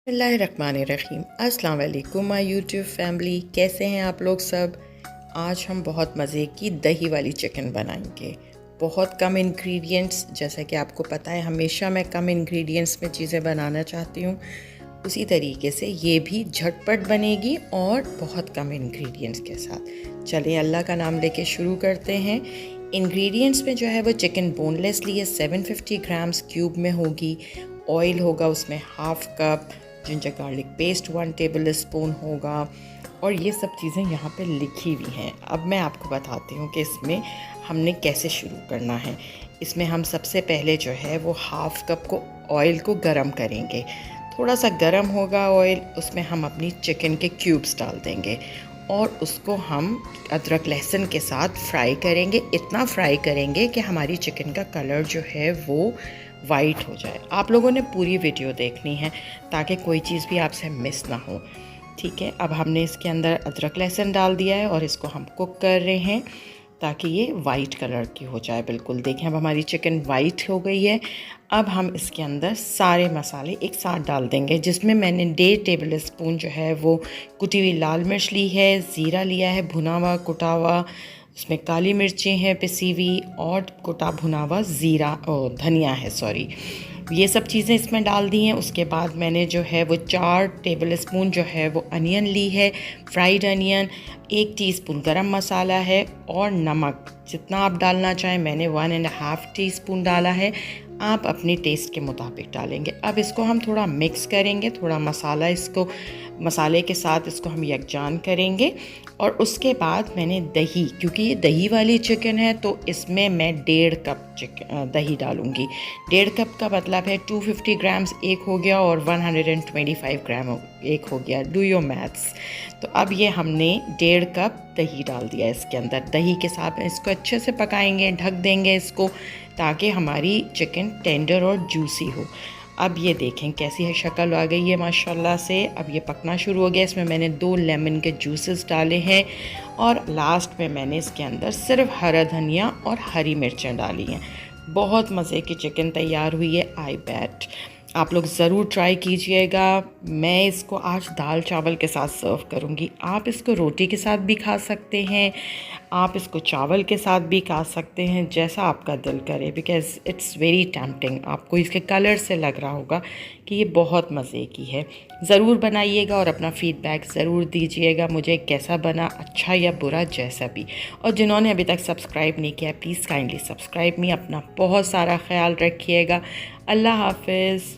बिस्मिल्लाहिर्रहमानिर्रहीम। अस्सलाम वालेकुम माय यूट्यूब फैमिली, कैसे हैं आप लोग सब। आज हम बहुत मज़े की दही वाली चिकन बनाएंगे। बहुत कम इंग्रेडिएंट्स, जैसा कि आपको पता है हमेशा मैं कम इंग्रेडिएंट्स में चीज़ें बनाना चाहती हूँ, उसी तरीके से ये भी झटपट बनेगी और बहुत कम इंग्रेडिएंट्स के साथ। चलिए अल्लाह का नाम लेके शुरू करते हैं। इंग्रेडिएंट्स में जो है वो चिकन बोनलेस ली है 750 ग्राम्स क्यूब में होगी। ऑयल होगा उसमें half cup, ginger garlic paste 1 table spoon होगा और ये सब चीज़ें यहाँ पे लिखी हुई हैं। अब मैं आपको बताती हूँ कि इसमें हमने कैसे शुरू करना है। इसमें हम सबसे पहले जो है वो हाफ कप को ऑयल को गरम करेंगे। थोड़ा सा गरम होगा ऑयल, उसमें हम अपनी चिकन के क्यूब्स डाल देंगे और उसको हम अदरक लहसुन के साथ फ्राई करेंगे। इतना फ्राई करेंगे कि हमारी चिकन का कलर जो है वो वाइट हो जाए। आप लोगों ने पूरी वीडियो देखनी है ताकि कोई चीज़ भी आपसे मिस ना हो, ठीक है। अब हमने इसके अंदर अदरक लहसुन डाल दिया है और इसको हम कुक कर रहे हैं ताकि ये वाइट कलर की हो जाए। बिल्कुल देखें, अब हमारी चिकन वाइट हो गई है। अब हम इसके अंदर सारे मसाले एक साथ डाल देंगे, जिसमें मैंने 1.5 टेबल स्पून जो है वो कुटी हुई लाल मिर्च ली है, ज़ीरा लिया है भुना हुआ कुटा हुआ, उसमें काली मिर्चें हैं पिसी हुई और कुटा भुना हुआ ज़ीरा धनिया है, सॉरी, ये सब चीज़ें इसमें डाल दी हैं। उसके बाद मैंने जो है वो 4 टेबल स्पून जो है वो अनियन ली है, फ्राइड अनियन, 1 टीस्पून गरम मसाला है और नमक जितना आप डालना चाहें। मैंने 1.5 टीस्पून डाला है, आप अपनी टेस्ट के मुताबिक डालेंगे। अब इसको हम थोड़ा मिक्स करेंगे, थोड़ा मसाले के साथ इसको हम यकजान करेंगे। और उसके बाद मैंने दही, क्योंकि ये दही वाली चिकन है तो इसमें मैं 1.5 कप दही डालूँगी। 1.5 कप का मतलब है 250 ग्राम्स एक हो गया और 125 ग्राम एक हो गया। Do your maths. तो अब ये हमने 1.5 कप दही डाल दिया इसके अंदर। दही के साथ इसको अच्छे से पकाएंगे, ढक देंगे इसको ताकि हमारी चिकन टेंडर और जूसी हो। अब ये देखें कैसी है शक्ल आ गई है माशाल्लाह से। अब ये पकना शुरू हो गया। इसमें मैंने 2 लेमन के जूसेस डाले हैं और लास्ट में मैंने इसके अंदर सिर्फ हरा धनिया और हरी मिर्चें डाली हैं। बहुत मज़े की चिकन तैयार हुई है। आई बैट आप लोग ज़रूर ट्राई कीजिएगा। मैं इसको आज दाल चावल के साथ सर्व करूँगी। आप इसको रोटी के साथ भी खा सकते हैं, आप इसको चावल के साथ भी खा सकते हैं, जैसा आपका दिल करे, बिकॉज़ इट्स वेरी टेम्पटिंग। आपको इसके कलर से लग रहा होगा कि ये बहुत मज़े की है। ज़रूर बनाइएगा और अपना फ़ीडबैक ज़रूर दीजिएगा मुझे, कैसा बना, अच्छा या बुरा, जैसा भी। और जिन्होंने अभी तक सब्सक्राइब नहीं किया प्लीज़ काइंडली सब्सक्राइब मी। अपना बहुत सारा ख्याल रखिएगा। अल्लाह हाफ़िज़।